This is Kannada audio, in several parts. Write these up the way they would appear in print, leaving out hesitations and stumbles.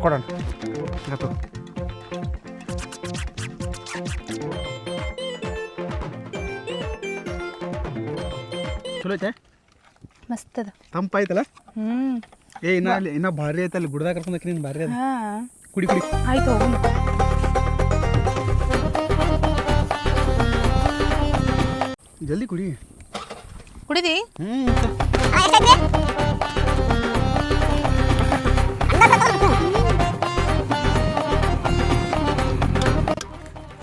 ಕೊಡೋಣ ಚಲೋ ಐತೆ ಮಸ್ತ್ ಅದ ತಂಪಾಯ್ತಲ್ಲ ಇನ್ನ ಭಾರಿ ಐತಲ್ಲ ಗುಡ್ದಾಗ ಕರ್ಕೊಂಡ್ ನೀನು ಭಾರಿ ಅದ ಕುಡಿ ಕುಡಿ ಆಯ್ತು ಜಲ್ದಿ ಕುಡಿ ಕುಡಿದಿ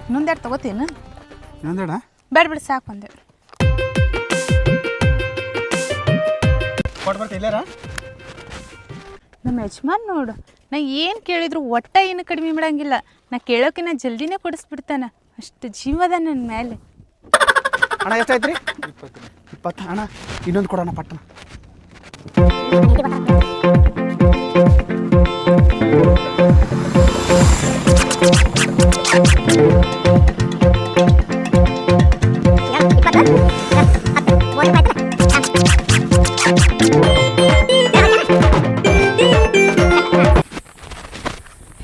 ಇನ್ನೊಂದೆರಡು ತಗೋತೀನ ಇನ್ನೊಂದೇಡ ಬೇಡ ಬಿಡು ಸಾಕು ಒಂದೆ ಕೊಟ್ಟು ಬರ್ತಾ ಇಲ್ಲಾರ ನಮ್ಮ ಯಜಮಾನ್ ನೋಡು ನಾ ಏನು ಕೇಳಿದ್ರು ಒಟ್ಟ ಏನು ಕಡಿಮೆ ಮಾಡಂಗಿಲ್ಲ ನಾ ಕೇಳೋಕಿನ ಜಲ್ದಿನೇ ಕೊಡಿಸ್ಬಿಡ್ತಾನೆ ಅಷ್ಟು ಜೀವದ ನನ್ನ ಮೇಲೆ ಅಣ್ಣ ಎಷ್ಟಾಯ್ತು ರೀ 20 ಅಣ್ಣ ಇನ್ನೊಂದು ಕೊಡೋಣ ಪಟ್ಟಣ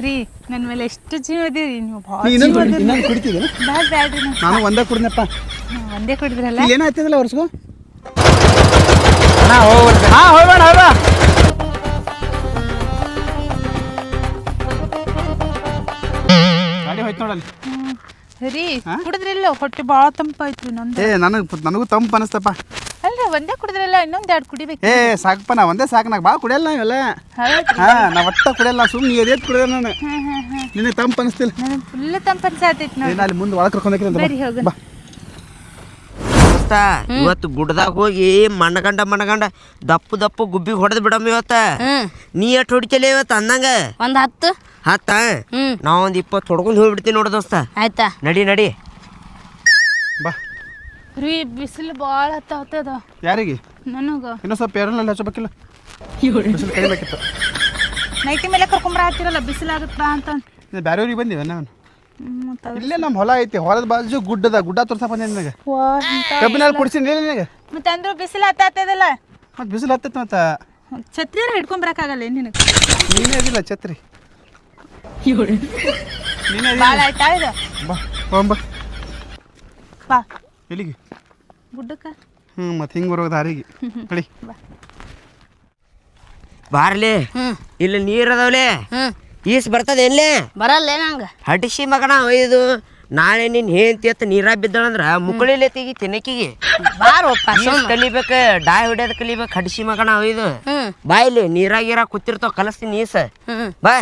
ರೀ ನನ್ನ ಮೇಲೆ ಎಷ್ಟು ಜೀವ ಅದೇರಿ ನೀವು ಇನ್ನೊಂದು ಕುಡಿತಿದ್ದೇನೆ ಬ್ಯಾಡ್ರಿ ನಾನು ಒಂದೇ ಕುಡಿದ್ನಪ್ಪ ಒಂದೇ ಕುಡಿದ್ರಲ್ಲ ಏನಾಯ್ತದಲ್ಲ ವರ್ಷಗೂ ಗಾಡಿ ಹೋಯ್ತು ನೋಡಲ್ಲಿ ರೀ ಕುಡಿದ್ರಿಲ್ಲ ಹೊಟ್ಟೆ ಭಾಳ ತಂಪಾಯ್ತು ಇನ್ನೊಂದು ನನಗೂ ತಂಪು ಅನಿಸ್ತಪ್ಪ ಅಲ್ರಿ ಒಂದೇ ಕುಡಿದ್ರಲ್ಲ ಇನ್ನೊಂದು ಎರಡು ಕುಡಿಬೇಕು ಸಾಕಪ್ಪ ನಾ ಒಂದೇ ಸಾಕು ನಾಗ ಭಾಳ ಕುಡಿಯಲ್ಲ ನಾವೆಲ್ಲ ನಾ ಒಟ್ಟ ಕುಡಿಯಲ್ಲ ಸುಮ್ಮನೆ ಎದೇತ್ ಕುಡಿಯೋದು ನಾನು ನಿನಗೆ ತಂಪು ಅನಿಸ್ತಿಲ್ಲ ನನಗೆ ಫುಲ್ ತಂಪು ಅನ್ಸಾತೈತಿ ನೋಡಿ ಅಲ್ಲಿ ಮುಂದೆ ಒಳಗೆ ಕರ್ಕೊಂಡ್ ಬಾ ಇವತ್ತು ಗುಡ್ದಾಗ ಹೋಗಿ ಮಣ್ಣಗಂಡ ದಪ್ಪು ಗುಬ್ಬಿಗೆ ಹೊಡೆದ್ ಬಿಡಮ್ಮ ಇವತ್ತ ನೀ ಎಷ್ಟು ಹೊಡಿತಲ್ಲ ಇವತ್ತು ಅಂದಂಗ ಒಂದ್ 10 ನಾ ಒಂದ್ 20 ಹೊಡ್ಕೊಂಡು ಹೋಗ್ಬಿಡ್ತೀನಿ ನೋಡ ದೋಸ್ತ ಆಯ್ತಾ ನಡಿ ಬಾ ರೀ ಬಿಸಿಲು ಭಾಳ ಹತ್ತದ ಯಾರಿಗೆ ನನಗ ಇನ್ನೂ ಸ್ವಲ್ಪ ಏರನಲ್ಲಿ ಹಚ್ಚಬೇಕಿಲ್ಲ ಬಿಸಿಲು ಕಡಿಬೇಕಿತ್ತು ನೈಟಿ ಮೇಲೆ ಕರ್ಕೊಂಬರ ಹತ್ತಿರಲ್ಲ ಬಿಸಿಲಾಗುತ್ತಾ ಅಂತ ಬ್ಯಾರೆಯವ್ರಿಗೆ ಬಂದಿವೆ ನಾನು ಇಲ್ಲೇ ನಮ್ಮ ಹೊಲ ಐತಿ ಹೊಲದ ಬಾಜು ಗುಡ್ಡ ತೋರ್ಸಾ ಬಂದೆ ನಿನಗೆ ಕಬ್ಬಿನಲ್ಲಿ ಕುಡಿಸಿನಿ ನಿನಗೆ ಮತ್ತೆ ಅಂದ್ರು ಬಿಸಿಲು ಹತ್ತದಲ್ಲ ಮತ್ತೆ ಬಿಸಿಲು ಹತ್ತೈತಿ ಮತ್ತೆ ಛತ್ರಿ ಹಿಡ್ಕೊಂಬರಕ್ಕಾಗಲ್ಲ ನಿನಗೆ ನೀನೇ ಇದಿಲ್ಲ ಛತ್ರಿ ನೀನೇ ಭಾಳ ಆಯ್ತಾ ಇದು ಬಾ ಹೋಗಂಬ ಬಾ ಎಲ್ಲಿಗೆ ಗುಡ್ಡಕ್ಕ ಮತ್ತೆ ಹಿಂಗೆ ಬರೋದು ದಾರಿಗೆ ನಡಿ ಬಾರ್ಲಿ ಇಲ್ಲಿ ನೀರ್ ಅದಾವಲೆ ಈಸ್ ಬರ್ತದ ಎಲ್ಲಿ ಬರಲ್ಲ ನಂಗ ಹಡಿಸಿ ಮಗನ ಒಯ್ದು ನಾಳೆ ನಿನ್ ಹೇಂತಿ ಎತ್ತ ನೀರಾಗ ಬಿದ್ದಾಳಂದ್ರ ಮುಕ್ಕಳಿಲೆ ತೆಗಿ ತಿನ್ನಕಿಗೆ ಕಲಿಬೇಕು ಡಾಯ್ ಹೊಡ್ಯೋದ್ ಕಲಿಬೇಕು ಹಡಿಸಿ ಮಗನ ಒಯ್ದು ಬಾ ಇಲ್ಲಿ ನೀರಾಗಿರ ಕೂತಿರ್ತಾವ ಕಲಸ್ತೀನಿ ಈಸ ಬಾ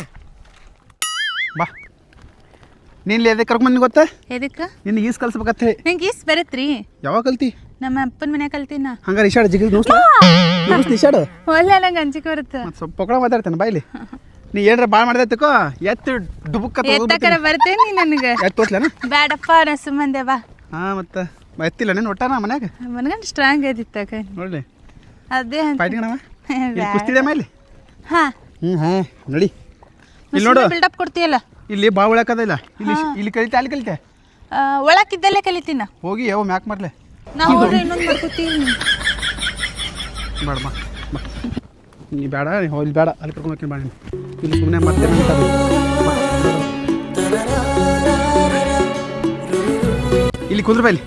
ಬಾ ನೀನ್ ಎದಕ್ಕೆ ಕರ್ಕೊಂಡ್ ಗೊತ್ತಾ ಎದಕ್ಕೆ ನಿನ್ನ ಈಸ್ ಕಲ್ಸ್ಬೇಕತ್ತ ಹೇಳಿ ನಂಗೆ ಈಸ್ ಬರತ್ರಿ ಯಾವಾಗ ಕಲ್ತಿ ನಮ್ಮ ಅಪ್ಪನ ಮನೆ ಕಲ್ತೀನ ಹಂಗಾರೆ ಇಶಾಡ ಜಿಗಿದ್ ಇಶಾಡು ಒಳ್ಳೆ ನಂಗೆ ಅಂಜಿಕೆ ಬರುತ್ತೆ ಮತ್ತೆ ಸ್ವಲ್ಪ ಪೊಕಳ ಮಾತಾಡ್ತಾನೆ ಬಾಯ್ಲಿ ನೀ ಏನ್ರ ಭಾಳ ಮಾಡ್ದೈತಿಕೋ ಎತ್ತು ಡುಬುಕ್ಕ ಎತ್ತಕರ ಬರ್ತೇನೆ ನನಗೆ ಎತ್ತು ತೋರ್ಸ್ಲೇನ ಬ್ಯಾಡಪ್ಪ ನಾ ಸುಮ್ಮಂದೆ ಬಾ ಮತ್ತೆ ಎತ್ತಿಲ್ಲ ನೀನು ಒಟ್ಟಾನ ಮನ್ಯಾಗ ಮನಗಂಡು ಸ್ಟ್ರಾಂಗ್ ಐತಿತ್ತಾಗ ನೋಡ್ಲಿ ಅದೇ ಫೈಟಿಂಗ್ ಕುಸ್ತಿದೆ ಮೇಲೆ ಹಾಂ ನಡಿ ಇಲ್ಲಿ ನೋಡು ಬಿಲ್ಡಪ್ ಕೊಡ್ತೀಯಲ್ಲ ಇಲ್ಲಿ ಭಾಳ ಉಳಕದಿಲ್ಲ ಇಲ್ಲಿ ಕಲಿತೆ ಅಲ್ಲಿ ಕಲಿತೆ ಒಳಕಿದ್ದಲ್ಲೇ ಕಲಿತೀನ ಹೋಗಿ ಯಾವ ಮ್ಯಾಕ್ ಮಾಡ್ಲೆ ನಾವು ಇನ್ನೊಂದು ಮಾಡ್ಕೋತೀವಿ ಬೇಡ ಬಾ ಬಾ ನೀ ಬೇಡ ಇಲ್ಲಿ ಬೇಡ ಅಲ್ಲಿ ಕರ್ಕೊಂಡು ಬೇಡ ಇಲ್ಲಿ ಸುಮ್ಮನೆ ಮತ್ತೆ ಇಲ್ಲಿ ಕುಂದ್ರ ಬಾ ಇಲ್ಲಿ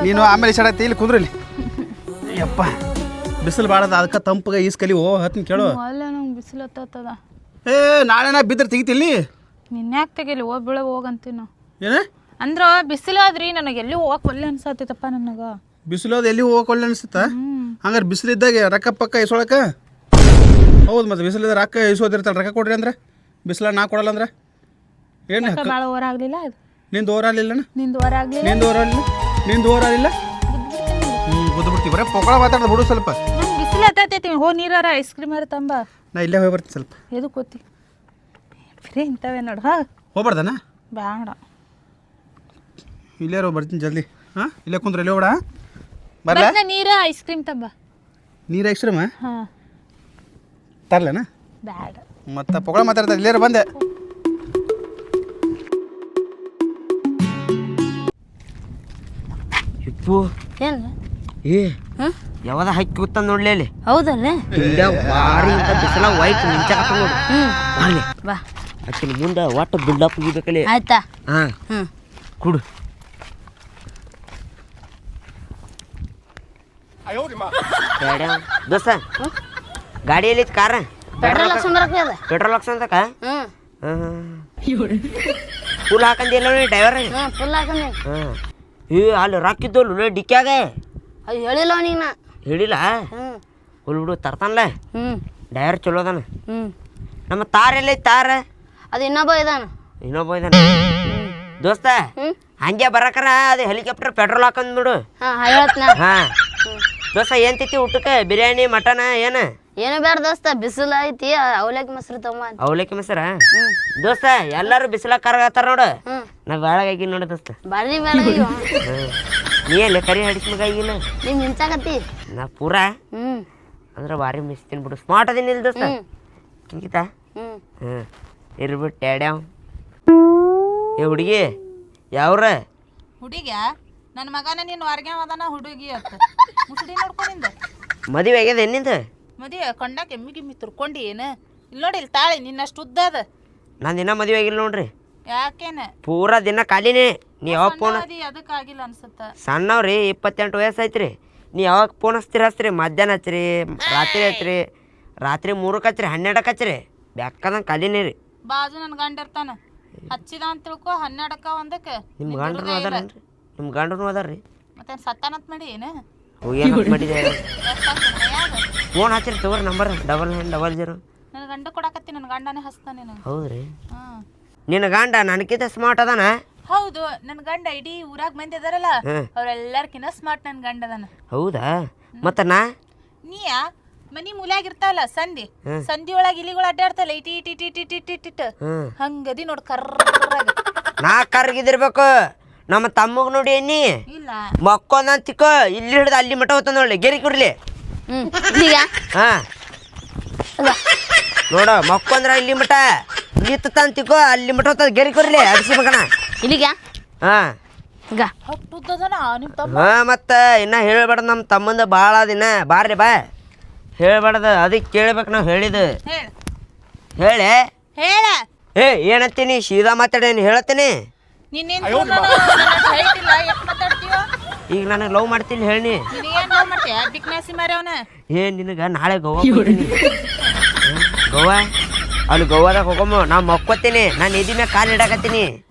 ನೀನು ಆಮೇಲೆ ಇಷ್ಟ ಇಲ್ಲಿ ಕುಂದ್ರ ಇಲ್ಲಿ ಯಪ್ಪ ಬಿಸಿಲು ಭಾಳ ಅದ ಅದಕ್ಕೆ ತಂಪಗೆ ಈಸ್ ಕಲಿ ಓ ಹತ್ತೀನಿ ಕೇಳು ಅಲ್ಲ ನಂಗೆ ಬಿಸಿಲು ಹತ್ತದ ನಾಳೆ ನಾ ಬಿದ್ದರೆ ತೆಗಿತಿಲ್ಲಿ ನಿನ್ಯಾಕೆ ತೆಗಿಲಿ ಹೋಗಂತೀವಿ ನಾವು ಏನ ಅಂದ್ರೆ ಬಿಸಿಲು ಆದ್ರಿ ನನಗೆ ಎಲ್ಲಿ ಹೋಗಕ್ಕೆ ಒಳ್ಳೆ ಅನ್ಸತ್ತೈತಪ್ಪ ನನಗೆ ಬಿಸಿಲು ಅದು ಎಲ್ಲಿ ಹೋಗಕ್ಕೆ ಒಳ್ಳೆ ಅನಿಸುತ್ತ ಹಂಗಾರೆ ಬಿಸಿಲಿದ್ದಾಗ ರೊಕ್ಕ ಪಕ್ಕ ಇಸ್ಕೊಳಕ ಹೌದು ಮತ್ತೆ ಬಿಸಿಲಿದ್ದ ರೊಕ್ಕ ಇಸೋದಿರ್ತಾಳೆ ರೊಕ್ಕ ಕೊಡ್ರಿ ಅಂದ್ರೆ ಬಿಸಿಲ ನಾ ಕೊಡಲ್ಲ ಅಂದ್ರೆ ಏನು ಭಾಳ ಓವರ್ ಆಗಲಿಲ್ಲ ಅದು ನಿಂದು ಓವರ್ ಆಗಲಿಲ್ಲ ನಿಂದು ಓವರ್ ಆಗಲಿಲ್ಲ ನಿಂದು ಓವರ್ ಆಗಲಿಲ್ಲ ಗುದ್ದು ಬಿಡ್ತೀವಿ ಬರೀ ಪೊಕಳ ಮಾತಾಡೋದು ಬಿಡು ಸ್ವಲ್ಪ ನಂಗೆ ಬಿಸಿಲು ಹತ್ತೈತಿ ಹೋ ನೀರಾರ ಐಸ್ ಕ್ರೀಮ್ ತಂಬ ನಾ ಇಲ್ಲೇ ಹೋಗಿ ಬರ್ತೀನಿ ಸ್ವಲ್ಪ ಎದು ಕೂತಿ ಬರೀ ಇಂಥವೇ ನೋಡು ಹಾ ಹೋಗ್ಬಾರ್ದನ ಬೇಡ ಇಲ್ಲೇ ಬರ್ತೀನಿ ಜಲ್ದಿ ಹಾಂ ಇಲ್ಲೇ ಕುಂದ್ರೆ ಇಲ್ಲಿ ಹೋಗ್ಬೇಡ ಬರಲ್ಲ ಬಸ್ನ ನೀರು ಐಸ್ ಕ್ರೀಮ್ ತಂಬ. ನೀರು ಎಕ್ಸ್ಟ್ರೀಮ ಹಾಂ ತರ್ಲೇನ ಬ್ಯಾಡ. ಮತ್ತೆ ಪೊಗಳ ಮಾತಾಡ್ತಾರೆ ಇಲ್ಲೇರ ಬಂದೆ. ಇಪ್ಪು ಏನು ಏ ಯಾವ್ದ ಹಾಕಿ ಕೂತ ನೋಡ್ಲಿ ಅಲ್ಲಿ ಹೌದಲ್ಲ ಭಾರಿ ಅಂತ ಬಿಸಿಲ ವೈಟ್ ಮಿಂಚಾಕ ನೋಡು ಬಾರ್ಲಿ ಬಾ ಆಕಿನ ಮುಂದೆ ಒಟ್ಟು ಬಿಲ್ಡಪ್ ಇರ್ಬೇಕಲ್ಲಿ. ಆಯ್ತಾ ಹಾಂ ಹ್ಞೂ ಕುಡು ದೋಸ್ತ ಗಾಡಿಯಲ್ಲಿ ಕಾರ ಪೆಟ್ರೋಲ್ ಹಾಕ್ಸಂಬರಕ್ಕೆ ಅದ ಪೆಟ್ರೋಲ್ ಹಾಕ್ಸ ಅಂತಕ ಹ್ಞೂ ಫುಲ್ ಹಾಕಂದಿಲ್ಲ ಡ್ರೈವರ್. ಹ್ಞೂ ಫುಲ್ ಹಾಕಂದಿ. ಹಾಂ ಏ ಅಲ್ಲಿ ರಾಕಿದ್ದಲ್ಲ ಡಿಕ್ಕ್ಯಾಗ ಅದು ಹೇಳಿಲ್ಲ ಅವನಿಗೆ ನಾ. ಹೇಳಿಲ್ಲ ಹ್ಞೂ ಹುಲ್ ಬಿಡು ತರ್ತಾನಲ್ಲ ಹ್ಞೂ ಡ್ರೈವರ್ ಚಲೋ ಅದಾನ. ಹ್ಞೂ ನಮ್ಮ ತಾರ ಎಲ್ಲೈತಿ ತಾರ ಅದು ಇನ್ನೊಬ್ಬ ಇದಾನ. ಇನ್ನೊಬ್ಬ ಇದಾನ ದೋಸ್ತ. ಹ್ಞೂ ಹಂಗೆ ಬರಕರ ಅದು ಹೆಲಿಕಾಪ್ಟರ್ ಪೆಟ್ರೋಲ್ ಹಾಕಂದ್ ಬಿಡು. ಹಾಂ ಹೇಳತ್ನ. ಹಾಂ ದೋಸ್ತ ಏನು ತಿಂತಿ ಊಟಕ್ಕೆ ಬಿರಿಯಾನಿ ಮಟನ ಏನು ಏನು ಬೇಡ ದೋಸ್ತ ಬಿಸಿಲು ಐತಿ ಅವಲಕ್ಕಿ ಮೊಸರು ತಮ್ಮ. ಅವಲಕ್ಕಿ ಮೊಸರ ಹ್ಞೂ ದೋಸ್ತ ಎಲ್ಲರೂ ಬಿಸಿಲಾಗ ಕರಗತ್ತಾರ ನೋಡು. ಹ್ಞೂ ನಾ ಬೆಳಗಾಗಿ ನೋಡಿ ದೋಸ್ತ. ಬರ್ರಿ ಬೇಡ ಇವ ನೀ ಅಲ್ಲಿ ಕರಿ ಹಡಿಸ್ ಮಗ ಆಗಿಲ್ಲ ನೀವು ಮಿಂಚಾಕತ್ತಿ. ನಾ ಪೂರಾ ಹ್ಞೂ ಅಂದ್ರೆ ಭಾರಿ ಮಿಸ್ತೀನಿ ಬಿಡು. ಸ್ಮಾರ್ಟ್ ಅದೀನಿ ಇಲ್ಲ ದೋಸ್ತ. ಹ್ಞೂ ಹಿಂಗಿತ ಹ್ಞೂ ಹ್ಞೂ ಇರ್ಬಿಟ್ಟು ಟ್ಯಾಡ್ಯಾವ್. ಏ ಹುಡುಗಿ ಯಾವ್ರ ಹುಡುಗಿಯ ನನ್ನ ಮಗನ ನೀನು ಹೊರಗೆ ಅದಾನ ಹುಡುಗಿ ಅತ್ತ ಮುಸುಡಿ ನೋಡ್ಕೊಂಡಿಂದ ಮದುವೆ ಆಗ್ಯದ ಎನ್ನಿಂದ ಮದುವೆ ಕೊಂಡಾಕ ಎಮ್ಮಿ ಗಿಮ್ಮಿ ತುರ್ಕೊಂಡು ಏನು ಇಲ್ಲಿ ನೋಡಿ ಇಲ್ಲಿ ತಾಳೆ ನಿನ್ನಷ್ಟು ಉದ್ದ ಅದ. ನಾನು ದಿನ ಮದುವೆ ಆಗಿಲ್ಲ ನೋಡ್ರಿ. ಯಾಕೇನ ಪೂರಾ ದಿನ ಖಾಲಿನೇ. ನೀ ಯಾವಾಗ ಫೋನ್ ಅದಕ್ಕಾಗಿಲ್ಲ ಅನ್ಸುತ್ತ. ಸಣ್ಣವ್ರಿ 28 ವಯಸ್ಸು ಐತ್ರಿ. ನೀ ಯಾವಾಗ ಫೋನ್ ಹಚ್ತೀರಿ ಮಧ್ಯಾಹ್ನ ಹಚ್ಚಿರಿ ರಾತ್ರಿ ಹಚ್ಚಿರಿ ರಾತ್ರಿ 3ಕ್ಕೆ ಹಚ್ಚಿರಿ 12ಕ್ಕೆ ಹಚ್ಚಿರಿ ಬ್ಯಾಕ್ಕದಂಗೆ ಖಾಲಿನೇ ರೀ. ಬಾಜು ನನ್ನ ಗಂಡ ಇರ್ತಾನ ಹಚ್ಚಿದ ಅಂತ ತಿಳ್ಕೊ 12ಕ್ಕೆ 1ಕ್ಕೆ. ನಿಮ್ಮ ಗಂಡನು ಅದಾರೇನ್ರಿ? ನಿಮ್ಮ ಗಂಡನು ಅದಾರ್ರಿ? ಮತ್ತೆ ಸತ್ತಾನತ್ ಮಾಡಿ ಏನು ಏನು ಮಾಡಿದೆ ಫೋನ್ ಹಚ್ಚಿರಿ ತಗೋರಿ ನಂಬರ್ 9900. ನನ್ನ ಗಂಡ ಕೊಡಕತ್ತಿ ನನ್ನ ಗಂಡನೇ ಹಚ್ತಾನೆ ನನಗೆ. ಹೌದ್ರಿ ಹಾಂ ನಿನ್ನ ಗಂಡ ನನಗಿಂತ ಸ್ಮಾರ್ಟ್ ಅದಾನ? ಹೌದು ನನ್ನ ಗಂಡ ಇಡೀ ಊರಾಗ ಮಂದಿ ಅದಾರಲ್ಲ ಹ್ಮ್. ಅವ್ರೆಲ್ಲರ್ಕಿನ್ನ ಸ್ಮಾರ್ಟ್ ನನ್ನ ಗಂಡ ಅದಾನ. ಹೌದಾ ಮತ್ತು ನಾ ನೀಯ ಮನಿ ಮೂಲ್ಯಾಗ ಇರ್ತಾವಲ್ಲ ಸಂಧಿ ಸಂಧಿ ಒಳಗೆ ಇಲಿಗಳು ಅಡ್ಡಾಡ್ತಲ್ಲ ಇಟಿ ಇಟಿ ಇಟಿ ಇಟಿ ಇಟಿ ಇಟಿ ಇಟ್ ಹಂಗದಿ ನೋಡ್ ಕರ್ರಾಗ. ನಾ ಕರ್ಗಿದಿರ್ಬೇಕು. ನಮ್ಮ ತಮ್ಮಗ್ ನೋಡಿ ಎನ್ನಿ ಇಲ್ಲ ಮಕ್ಕೊಂದಂತಿಕೋ ಇಲ್ಲಿ ಹಿಡ್ದು ಅಲ್ಲಿ ಮಠ ಹೋಗ್ತಾನ ನೋಡಿ ಗೆರಿ ಕೊಡ್ಲಿ. ಹ್ಞೂ ಈಗ ಹಾಂ ನೋಡ ಮಕ್ಕೊಂದ್ರ ಇಲ್ಲಿ ಮಠ ನಿತ್ತಂತಿಕೋ ಅಲ್ಲಿ ಮಠ ಹೋಗ್ತದ ಗೆರಿ ಕೊಡ್ಲಿ ಅಡಿಸಿ ಮಗನ ಇಲ್ಲಿಗ ಹಾಂ ಈಗ ಹಟ್ಟುದನ ನಿಮ್ಮ ತಮ್ಮ. ಹಾಂ ಮತ್ತು ಇನ್ನ ಹೇಳ್ಬೇಡ್ದು ನಮ್ಮ ತಮ್ಮಂದ ಭಾಳ ದಿನ ಬಾರ್ರಿ ಬಾ ಹೇಳ್ಬೇಡ್ದು ಅದಕ್ಕೆ ಕೇಳ್ಬೇಕು ನಾವು ಹೇಳಿದ್ದು ಹೇಳ ಹೇಳಿ ಹೇಳ ಏ ಏನಂತೀನಿ ಸೀದಾ ಮಾತಾಡೇನು ಹೇಳ್ತೀನಿ. ನಿನ್ನೇನು ಹೇಳ್ತಿಲ್ಲ ಎಷ್ಟು ಮಾತಾಡ್ತೀವ. ಈಗ ನನಗೆ ಲವ್ ಮಾಡ್ತೀನಿ ಹೇಳಿ. ನಿನಗೇನು ಲವ್ ಮಾಡ್ತೀಯ ಬಿಕ್ನಾಸಿ ಮಾರ್ಯವನ. ಏ ನಿನಗೆ ನಾಳೆ ಗೋವಾ ಹೋಗ್ತೀನಿ. ಗೋವಾ ಅಲ್ಲಿ ಗೋವಾದಾಗ ಹೋಗಮ್ಮ ನಾ ಮಕ್ಕೋತೀನಿ. ನಾನು ಎದಿ ಮ್ಯಾಗ ಕಾಲು ಇಡಾಕತ್ತೀನಿ.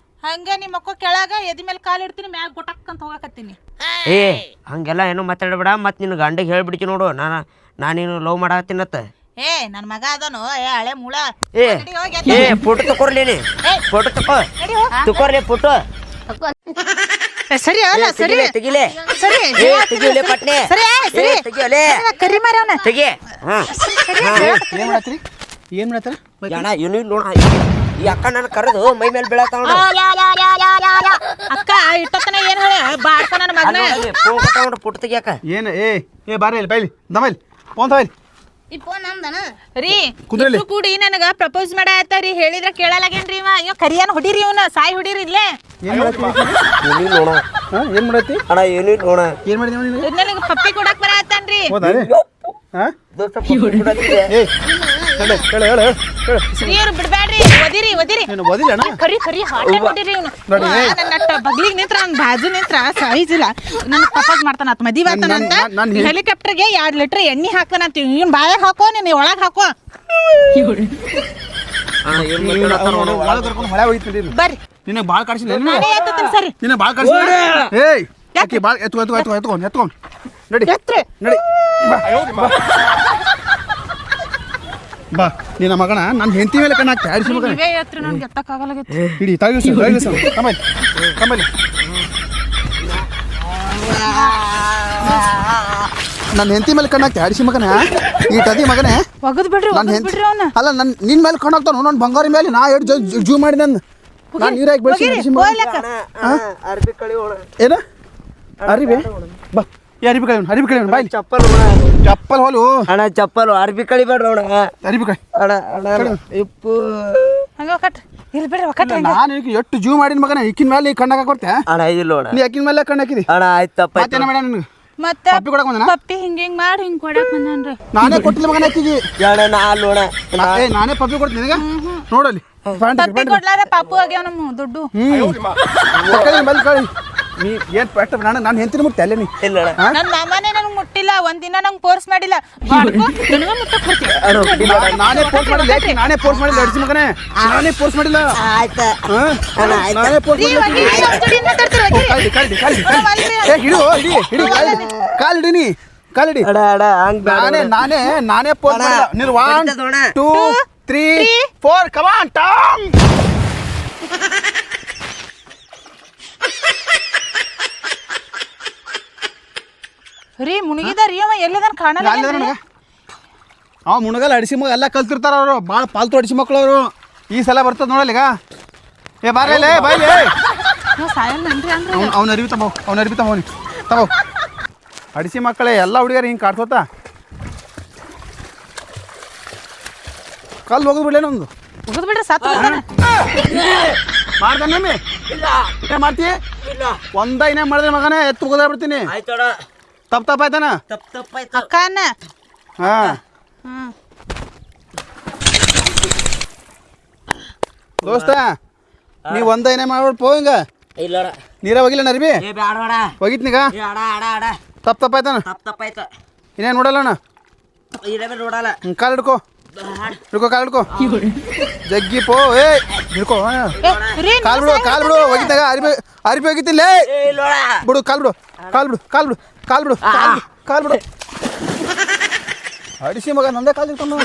ಹಂಗ ನಿಮ್ಮ ಮಕ್ಕ ಕೆಳಗ ಎದಿ ಮೇಲೆ ಕಾಲು ಇಡ್ತೀನಿ ಮ್ಯಾಗ ಗೊಟಕ್ಕಂತ ಹೋಗಕತ್ತೀನಿ. ಏ ಹಂಗೆಲ್ಲ ಏನೋ ಮಾತಾಡಬೇಡ. ಮತ್ತು ನಿನ್ನ ಗಂಡಿಗೆ ಹೇಳ್ಬಿಡ್ತೀನಿ ನೋಡು ನಾನೇನು ಲವ್ ಮಾಡಾಕತ್ತೀನತ್ತ. ಏ ನನ್ನ ಮಗ ಅದನು ಏ ಹಳೆ ಮೂಳ. ಏ ಏ ಫೋಟೋ ತಕೋರ್ಲೇನಿ ಫೋಟೋ ತಕೋರ್ಲಿ ಫೋಟೋ ಸರಿ ಅಲ್ಲ ಸರಿ ತೆಗಿಲೆ ಸರಿ ಏ ತೆಗಿಲೆ ಪಟ್ನೆ ಸರಿ ಸರಿ ತೆಗಿಯಲೆ ಕರಿ ಮಾರ್ಯವನ ತೆಗಿ. ಹಾಂ ಏನು ಮಾಡತ್ತೀರಿ ಏನು ಮಾಡತ್ತಾರ ಜನ ಏನು ನೋಡ ಈ ಅಕ್ಕ ನಾನು ಕರೆದು ಮೈ ಮೇಲೆ ಬೀಳತ್ತಾವ ನೋಡು. ಅಕ್ಕ ಇಟ್ಟತನ ಏನ್ ಹೇಳ ಬಾಡ್ಕ ನನ್ನ ಮಗನ ಫೋನ್ ಕೊಟ್ಟ ಫೋಟೋ ತೆಗಿಯಾಕ. ಏನು ಏ ಬಾರಿ ಇಲ್ಲಿ ಬೈಲಿ ದಮೈಲಿ ಫೋನ್ ತಗೊಯ್ಲಿ ಈ ಫೋನ್ ನಮ್ದನ ರೀ ಕುಂದ್ರಲ್ಲಿ. ಇಬ್ರು ಕೂಡಿ ನನಗ ಪ್ರಪೋಸ್ ಮಾಡಾತಾರಿ ಹೇಳಿದ್ರ ಕೇಳಲಾಗೇನ್ರಿ ಇವ ಇವ ಕರಿಯನ್ ಹೊಡಿರಿ ಇವನ ಸಾಯಿ ಹೊಡಿರಿ ಇಲ್ಲೇ. ಏನು ಮಾಡತ್ತಿ ಏನು ನೋಡ ಹಾಂ ಏನು ಮಾಡತ್ತಿ ಅಣ್ಣ ಏನು ನೋಡ ಏನು ಮಾಡಿದ್ವಿ ನಿನಗೆ ನನಗ ಪಪ್ಪಿ ಕೊಡಾಕ್ ಬರತ್ತಾನ್ರಿ. ಹೌದಾ ರೀ ಹಾಂ ದೋಸ್ತ ಫೋಟೋ ಕೊಡತ್ತಿದೆ. ಏ ಹೇಳು ಹೇಳು ಹೇಳು ಹೇಳು ಸ್ತ್ರೀಯರು ಬಿಡ್ಬ್ಯಾಡ್ರಿ ಒದಿರಿ ಒದಿರಿ ನೀನು ಓದಿಲ್ಲಣ್ಣ ಕರಿ ಕರಿ ಹಾಟೆ ಹೊಡಿರಿ ಇವನು. ನೋಡಿ, ನನ್ನ ಬಗ್ಲಿಗೆ ನಿಂತ್ರ ನನ್ನ ಬಾಜು ನಿಂತ್ರ ಸೈಜ್ ಇಲ್ಲ ನನಗೆ ಪ್ರಪೋಸ್ ಮಾಡ್ತಾನ ಆತ ಮದುವೆ ಆಗ್ತಾನಂತ. ಹೆಲಿಕಾಪ್ಟರ್ಗೆ 2 ಲೀಟರ್ ಎಣ್ಣೆ ಹಾಕ್ತಾನಂತ ಇವ್ನ ಬಾಯಾಗ ಹಾಕೋ ನೀನು ಒಳಗೆ ಹಾಕೋ. ಒಳಗೆ ಕರ್ಕೊಂಡು ಹೊಳೆ ಹೋಗಿತ್ತು ಬರ್ರಿ ನಿನಗೆ ಭಾಳ ಕಾಡ್ಸಿಲ್ಲ ನಾನೇ ಎತ್ತತೀನಿ ಸರಿ ನಿನಗೆ ಭಾಳ ಕಾಡ್ಸಿಲ್ಲ. ಏಯ್ ಯಾಕೆ ಭಾಳ ಎತ್ಕೊಂಡು ನಡಿ ಎತ್ರಿ ನಡಿ ಬಾ ಬಾ ನಿನ್ನ ಮಗನ ನನ್ನ ಹೆಂಡತಿ ಮೇಲೆ ಕಣ್ಣು ಹಾಕ್ತೆ ಆಡಿಸಿ ಮಗನ ನೀವೇ ಎತ್ರಿ ನನ್ಗೆ ಎತ್ತಕ್ಕಾಗಲಾಗೈತಿ. ಹಿಡಿ ತಗಿಸ ಕಮಲ್ ನನ್ನ ಹೆಂಡತಿ ಮೇಲೆ ಕಣ್ಣು ಹಾಕ್ತೆ ಆಡಿಸಿ ಮಗನ ಈ ಟದಿ ಮಗನೇ ಒಗದ್ ಬಿಡ್ರಿ ನನ್ನ ಒಗದ್ ಹೆಂಡತಿ ಬಿಡ್ರಿ ಅವನ. ಅಲ್ಲ ನಿನ್ನ ಮೇಲೆ ಕಣ್ಣು ಹಾಕ್ತಾನು ನನ್ನ ಬಂಗಾರ ಮೇಲೆ ನಾ ಎಷ್ಟು ಜೂ ಮಾಡಿ ನಾನು ನೀರಾಗಿ ಬೆಳೆಸಿ ಆಡಿಸಿ ಮಗ ಅರ್ಬಿ ಕಳಿ ಏನ ಅರಿಬಿ ಬಾ ಏ ಅರಿಬಿ ಕಳಿ ಬಾಯ್ ಚಪ್ಪಲ್ ಚಪ್ಪಲ್ ಹೋಲು ಅಣ್ಣ ಚಪ್ಪಲ್ ಅರ್ಬಿ ಕಳಿಬೇಡ್ರ ಅಣ್ಣ ಅರಿಬಿ ಕಳಿ ಅಣ್ಣ ಇಪ್ಪು ಹಂಗ ಒಕ್ಕಟ್ರಿ ಇಲ್ಲಿ ಬಿಡ್ರಿ ಒಕ್ಕಟ್ರಿ ನಾನು ಈಗ ಎಷ್ಟು ಜೀವ ಮಾಡಿನ ಮಗನ ಈಕಿನ ಮೇಲೆ ಈ ಕಣ್ಣಾಗ ಕೊಡ್ತೆ ಅಣ್ಣ ಇಲ್ಲ ಅಣ್ಣ ನೀ ಅಕ್ಕಿನ ಮೇಲೆ ಕಣ್ಣು ಹಾಕಿದಿ ಅಣ್ಣ ಆಯ್ತಪ್ಪ ಮತ್ತೇನ ಮಾಡ್ಯಾನ ನಿನಗೆ ಮತ್ತೆ ಪಪ್ಪಿ ಕೊಡಕ್ ಬಂದನ ಪಪ್ಪಿ ಹಿಂಗ್ ಮಾಡಿ ಹಿಂಗ್ ಕೊಡಕ್ ಬಂದನ್ರಿ ನಾನೇ ಕೊಟ್ಟಿಲ್ಲ ಮಗನ ಅಕ್ಕಿಗೆ ಅಣ್ಣ ನಾ ಅಲ್ಲೋಣ ಏ ನಾನೇ ಪಪ್ಪಿ ಕೊಡ್ತೀನಿ ನಿನಗೆ ನೋಡಲ್ಲಿ ಪಪ್ಪಿ ಕೊಡ್ಲಾರ ಪಾಪು ಆಗ್ಯಾವ ನಮ್ಮ ದುಡ್ಡು ಬಲ್ ಕಳಿ ನೀ ಏನ್ ಪೆಟ್ಟ ನಾನು ಹೆಂತಿನ ಮುಟ್ಟೆ ಅಲ್ಲೇ ನೀ ಇಲ್ಲ ಅಣ್ಣ ನನ್ನ ಮಾಮನೇ ನನಗೆ ಮುಟ್ಟಿಲ್ಲ ಒಂದಿನ ನಂಗೆ ಫೋರ್ಸ್ ಮಾಡಿಲ್ಲ ಬಾಡ್ಕೋ ನನಗೆ ಮುಟ್ಟಕ್ ಬರ್ತೀನಿ ನಾನೇ ಫೋರ್ಸ್ ಮಾಡಿಲ್ಲ ಯಾಕೆ ನಾನೇ ಫೋರ್ಸ್ ಮಾಡಿಲ್ಲ ಅಡಿಸಿ ಮಗನೇ ನಾನೇ ಫೋರ್ಸ್ ಮಾಡಿಲ್ಲ ಆಯ್ತಾ ನಾನೇ ಫೋರ್ಸ್ ಮಾಡಿಲ್ಲ ಏ ಹಿಡು ಹಿಡಿ ಕಾಲ್ ಹಿಡಿ ಕಾಲಿಡಿ ಅಡ ಹಂಗ್ ನಾನೇ ಫೋರ್ಸ್ ಮಾಡಿಲ್ಲ ನೀನು 1 2 3 4 ಕಮ್ ಆನ್ ಟಾಮ್ ರೀ ಮುಳುಗಿದಾರಿ ಅವ ಎಲ್ಲಿದಾನ ಕಾಣಲ್ಲ ಅವ ಮುಣಗಲ್ ಅಡಿಸಿ ಮಗ ಎಲ್ಲ ಕಲ್ತಿರ್ತಾರ ಅವರು ಭಾಳ ಪಾಲ್ತು ಅಡಿಸಿ ಮಕ್ಳು ಅವರು ಈ ಸಲ ಬರ್ತದ ನೋಡಲ್ಲ ಈಗ ಏ ಬಾರಲೇ ಬಾಯ್ಲಿ ಸಾಯಲ್ಲೇನ್ರಿ ಅಂದ್ರೆ ಅವ್ನ ಅರಿವಿ ತಮ್ಮವ್ ತಗೋ ಅಡಿಸಿ ಮಕ್ಕಳೇ ಎಲ್ಲ ಹುಡುಗಿಯರು ಹಿಂಗೆ ಕಾಡ್ಸೋತ ಕಲ್ಲು ಹೋಗೋದು ಬಿಡ್ಲೇನ ಒಂದು ಹೋಗದ್ ಬಿಡ್ರಿ ಸಾತ್ ಮಾಡ್ದಮ್ಮಿ ಏ ಮಾಡ್ತೀಯ ಒಂದ ಇನ್ನೇ ಮಾಡಿದ್ರೆ ಮಗನೇ ಎತ್ತು ಹೋಗೋದ ಬಿಡ್ತೀನಿ ಆಯ್ತೋಡ ತಪ್ಪಾಯ್ತಾನ ತಪ್ಪಾಯ್ತು ಅಕ್ಕನ ಹಾಂ ಹ್ಮ್ ದೋಸ್ತ ನೀ ಒಂದ ಏನೇ ಮಾಡ್ಬಿಟ್ಟು ಪೋ ಹಿಂಗ ಇಲ್ಲೋಡ ನೀರ ಹೋಗಿಲ್ಲ ನರ್ಬಿ ಏ ಬ್ಯಾಡೋಡ ಹೋಗಿತ್ನೀಗ ಏ ಅಡ ತಪ್ಪಾಯ್ತಾನ ತಪ್ಪಾಯ್ತು ಇನ್ನೇನು ನೋಡಲ್ಲಣ್ಣ ಇಡಬೇಡ ನೋಡಲ್ಲ ಕಾಲು ಹಿಡ್ಕೋ ಕಾಲು ಹಿಡ್ಕೋ ಜಗ್ಗಿ ಪೋ ಏ ಹಿಡ್ಕೋ ಕಾಲು ಬಿಡು ಹೋಗಿದ್ದಾಗ ಅರಿಬಿ ಹೋಗಿತ್ತಿಲ್ಲ ಏ ಇಲ್ಲೋಡ ಬಿಡು ಕಾಲು ಬಿಡು ಅಡಿಸಿ ಮಗ ನಂದೇ ಕಾಲು ಇಟ್ಕೊಂಡು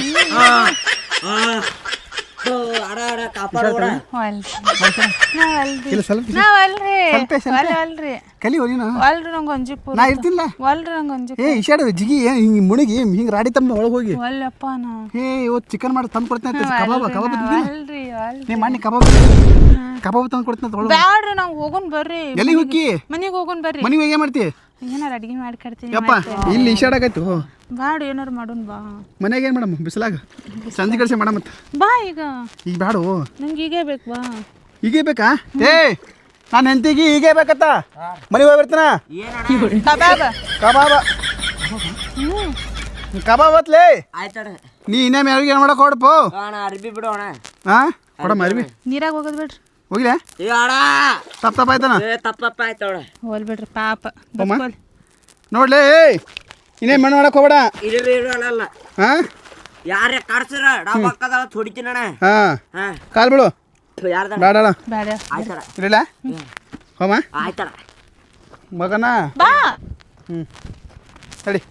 ಅಡ ಕಾಪಾಡೋಡ ಇಲ್ಲ ಸ್ವಲ್ಪ ಅಲ್ರಿ ಕಲಿ ನೀನು ಅಲ್ರಿ ನಂಗೆ ಅಂಜಿಪುರ ನಾ ಇರ್ತಿಲ್ಲ ಅಲ್ರಿ ನಂಗೆ ಅಂಜಿಪುರ ಏ ಇಶಾಡು ಜಿಗಿ ಹಿಂಗೆ ಮುಳುಗಿ ಹಿಂಗೆ ರಾಡಿ ತಮ್ಮ ಒಳಗೆ ಹೋಗಿ ಅಲ್ಲಪ್ಪ ನಾ ಏ ಇವತ್ತು ಚಿಕನ್ ಮಾಡಿ ತಂದು ಕೊಡ್ತೀನಿ ಕಬಾಬ್ ಅಲ್ರಿ ನೀ ಮಾಡಿ ಕಬಾಬ್ ತಂದು ಕೊಡ್ತೀನಿ ಒಳಗೆ ಬ್ಯಾಡ್ರಿ ನಾವು ಹೋಗೋನ್ ಬರ್ರಿ ಎಲ್ಲಿ ಹೋಗಿ ಮನೆಗೆ ಹೋಗೋನ್ ಬರ್ರಿ ಮನೆಗೆ ಹೋಗಿ ಮಾಡ್ತಿ ಏನಾರ ಅಡಿಗೆ ಮಾಡ್ಕೊಡ್ತೀನಿ ಯಪ್ಪ ಇಲ್ಲಿ ಇಶಾಡಾಗೈತು ಬ್ಯಾಡ ಏನಾರು ಮಾಡೋನ್ ಬಾ ಮನೆಗೆ ಏನು ಮೇಡಮ್ ಬಿಸಿಲಾಗ ಸಂಜೆ ಕಳಿಸಿ ಮೇಡಮ್ ಅಂತ ಬಾ ಈಗ ಈಗ ಬ್ಯಾಡು ನಂಗೆ ಈಗೇ ಬೇಕು ಬಾ ಈಗೇ ಬೇಕಾ ಏ ನಾನು ಹೆಂಡತಿಗೆ ಈಗೇ ಬೇಕತ್ತ ಮನೆಗೆ ಹೋಗ್ಬಿಡ್ತಾನ ಕಬಾಬ ಕಬಾಬ್ ಅತ್ಲೇ ಆಯ್ತಡ ನೀ ಇನ್ನೇಮ್ ಯಾರಿಗೆ ಏನು ಮಾಡಕ್ಕೆ ಹೊಡಪೋ ಅಣ್ಣ ಅರ್ಬಿ ಬಿಡೋಣ ಹಾಂ ಕೊಡಮ್ಮ ಅರಿವಿ ನೀರಾಗ ಹೋಗೋದು ಬಿಡ್ರಿ ಹೋಗಿಲ್ಲ ಏ ಅಡ ತಪ್ಪಾಯ್ತಾನ ಏ ತಪ್ಪಾಯ್ತೋಡ ಹೋಲ್ ಬಿಡ್ರಿ ಪಾಪ ನೋಡ್ಲೇ ಇನ್ನೇನು ಮಣ್ಣು ಮಾಡಕ್ಕೆ ಹೋಗ್ಬೇಡ ಇಲ್ರಿ ಇಡೋಣಲ್ಲ ಹಾಂ ಯಾರೇ ಕಾಡ್ಸಿರ ಡಾಬ್ ಹಾಕದ ಹೊಡಿತೀನಣ್ಣ ಹಾಂ ಹಾ ಕಾಲು ಬಿಡು ಯಾರ್ದ ಬೇಡ ಬೇಡ ಆಯ್ತಡ ಇರಲಿಲ್ಲ ಹೋಮ ಆಯ್ತಡ ಮಗನ ಬಾ ಹ್ಞೂ ಸರಿ